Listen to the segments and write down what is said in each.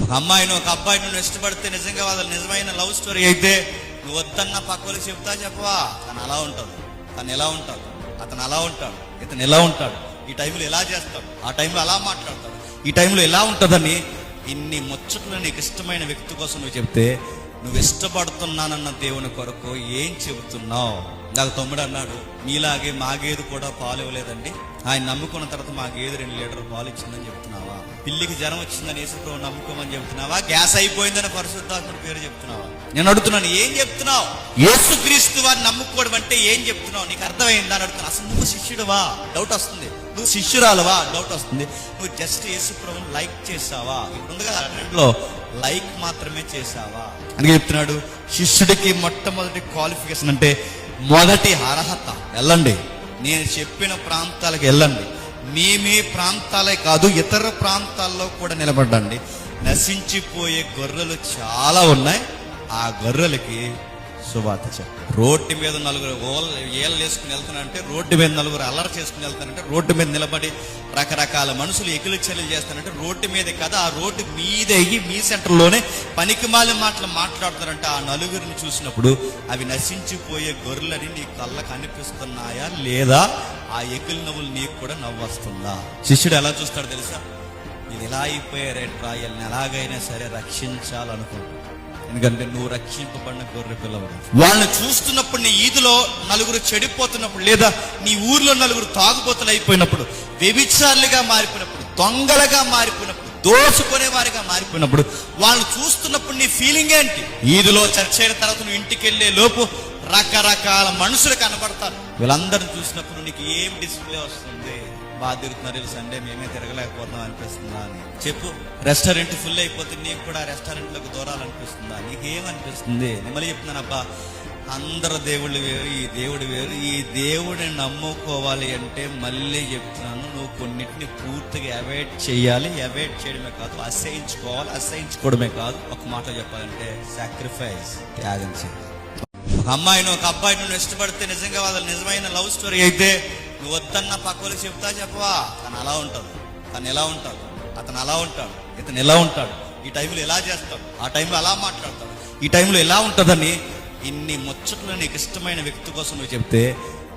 ఒక అమ్మాయిని ఒక అబ్బాయిని నువ్వు ఇష్టపడితే నిజంగా వాళ్ళ నిజమైన లవ్ స్టోరీ అయితే నువ్వు వద్దన్న పక్కలకు చెప్తా చెప్పవా? తను అలా ఉంటాడు, తను ఎలా ఉంటాడు, అతను అలా ఉంటాడు, ఇతను ఎలా ఉంటాడు, ఈ టైంలో ఎలా చేస్తాడు, ఆ టైంలో అలా మాట్లాడతాడు, ఈ టైంలో ఎలా ఉంటుందని ఇన్ని ముచ్చట్లు నీకు ఇష్టమైన వ్యక్తి కోసం నువ్వు చెప్తే నువ్వు ఇష్టపడుతున్నానన్న దేవుని కొరకు ఏం చెబుతున్నావు? నాకు తమ్ముడు అన్నాడు, మీలాగే మా గేదె కూడా పాలు ఇవ్వలేదండి, ఆయన నమ్ముకున్న తర్వాత మా గేదె 2 లీటర్లు పాలు ఇచ్చిందని చెప్తున్నావా? పిల్లికి జ్వరం వచ్చిందని యేసుప్రభువు నమ్ముకోమని చెప్తున్నావా? గ్యాస్ అయిపోయిందని పరిశుద్ధాత్ముడి పేరు చెప్తున్నావా? నేను అడుగుతున్నాను, ఏం చెప్తున్నావు? యేసుక్రీస్తు వారిని నమ్ముకోవడం అంటే ఏం చెప్తున్నావు? నీకు అర్థమైందా అని అడుగుతున్నా. అసలు నువ్వు శిష్యుడువా? డౌట్ వస్తుంది. నువ్వు శిష్యురాలువా? డౌట్ వస్తుంది. నువ్వు జస్ట్ యేసుప్రభువుని లైక్ చేసావా? ఇప్పుడు ఉంది కదా లో లైక్ మాత్రమే చేసావా అని చెప్తున్నాడు. శిష్యుడికి మొట్టమొదటి క్వాలిఫికేషన్ అంటే మొదటి అర్హత, వెళ్ళండి, నేను చెప్పిన ప్రాంతాలకు వెళ్ళండి, మీ ప్రాంతాలే కాదు ఇతర ప్రాంతాల్లో కూడా నిలబడండి. నశించిపోయే గొర్రెలు చాలా ఉన్నాయి, ఆ గొర్రెలకి సువార్త చెప్పు. రోడ్డు మీద 4 ఏళ్ళు వేసుకుని వెళ్తానంటే, రోడ్డు మీద 4 అల్లరి చేసుకుని వెళ్తానంటే, రోడ్డు మీద నిలబడి రకరకాల మనుషులు ఎకిలి చర్యలు చేస్తానంటే రోడ్డు మీదే కదా, ఆ రోడ్డు మీద అయ్యి మీ సెంటర్లోనే పనికిమాలిన మాటలు మాట్లాడుతారంటే ఆ 4 చూసినప్పుడు అవి నశించిపోయే గొర్రెలని నీ కళ్ళకు అనిపిస్తున్నాయా లేదా? ఆ ఎకిలి నవ్వులు నీకు కూడా నవ్వు వస్తుందా? శిష్యుడు ఎలా చూస్తాడు తెలుసా? ఇది ఇలా అయిపోయారేట్రా, వీళ్ళని ఎలాగైనా సరే రక్షించాలనుకుంటా, ఎందుకంటే నువ్వు రక్షింపబడిన గొర్రె పిల్లవు. వాళ్ళని చూస్తున్నప్పుడు నీ ఈదులో 4 చెడిపోతున్నప్పుడు, లేదా నీ ఊర్లో 4 తాగుబోతులు అయిపోయినప్పుడు, వ్యభిచారులుగా మారిపోయినప్పుడు, దొంగలుగా మారిపోయినప్పుడు, దోచుకునే వారిగా మారిపోయినప్పుడు వాళ్ళని చూస్తున్నప్పుడు నీ ఫీలింగ్ ఏంటి? ఈదులో చర్చ అయిన తర్వాత నువ్వు ఇంటికి వెళ్ళే లోపు రకరకాల మనుషులు కనబడతారు. వీళ్ళందరిని చూసినప్పుడు నీకు ఏం డిస్ప్లే వస్తుంది? బాగా తిరుగుతున్నారు సండే, మేమే తిరగలేకపోతున్నాం అనిపిస్తుందా అని చెప్పు. రెస్టారెంట్ ఫుల్ అయిపోతే నీకు కూడా రెస్టారెంట్లకు దూరాలనిపిస్తుందా? నీకేమనిపిస్తుంది? నేను మళ్ళీ చెప్తున్నాను, అబ్బా అందరు దేవుళ్ళు వేరు, ఈ దేవుడు వేరు. ఈ దేవుడిని నమ్ముకోవాలి అంటే మళ్ళీ చెప్తున్నాను, నువ్వు కొన్నిటిని పూర్తిగా అవాయిడ్ చేయాలి. అవాయిడ్ చేయడమే కాదు, అసహించుకోవాలి. అసహించుకోవడమే కాదు, ఒక మాట చెప్పాలంటే సాక్రిఫైస్, త్యాగం చేయాలి. ఒక అమ్మాయిని ఒక అబ్బాయిని నువ్వు ఇష్టపడితే నిజంగా వాళ్ళ నిజమైన లవ్ స్టోరీ అయితే నువ్వు వద్దన్న పక్కలకు చెప్తా చెప్పవా? తను అలా ఉంటాడు, తను ఎలా ఉంటాడు, అతను అలా ఉంటాడు, ఇతను ఎలా ఉంటాడు, ఈ టైంలో ఎలా చేస్తాడు, ఆ టైంలో అలా మాట్లాడతాడు, ఈ టైంలో ఎలా ఉంటుందని ఇన్ని ముచ్చట్లు నీకు ఇష్టమైన వ్యక్తి కోసం నువ్వు చెప్తే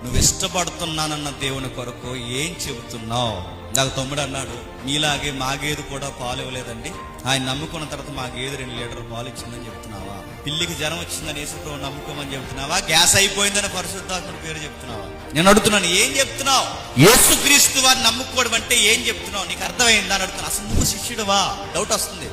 నువ్వు ఇష్టపడుతున్నానన్న దేవుని కొరకు ఏం చెబుతున్నావు? నాకు తమ్ముడు అన్నాడు, మీలాగే మా గేదె కూడా పాలు ఇవ్వలేదండి, ఆయన నమ్ముకున్న తర్వాత మా గేదె 2 లీటర్లు పాలు ఇచ్చిందని చెప్తున్నావా? పిల్లికి జ్వరం వచ్చిందని యేసుప్రభువు నమ్ముకోమని చెప్తున్నావా? గ్యాస్ అయిపోయిందని పరిశుద్ధాత్ముడి పేరు చెప్తున్నావా? నేను అడుగుతున్నాను, ఏం చెప్తున్నావు? యేసుక్రీస్తు వారిని నమ్ముకోవడం అంటే ఏం చెప్తున్నావు? నీకు అర్థమైందా అని అడుగుతున్నా. అసలు నువ్వు శిష్యుడువా? డౌట్ వస్తుంది.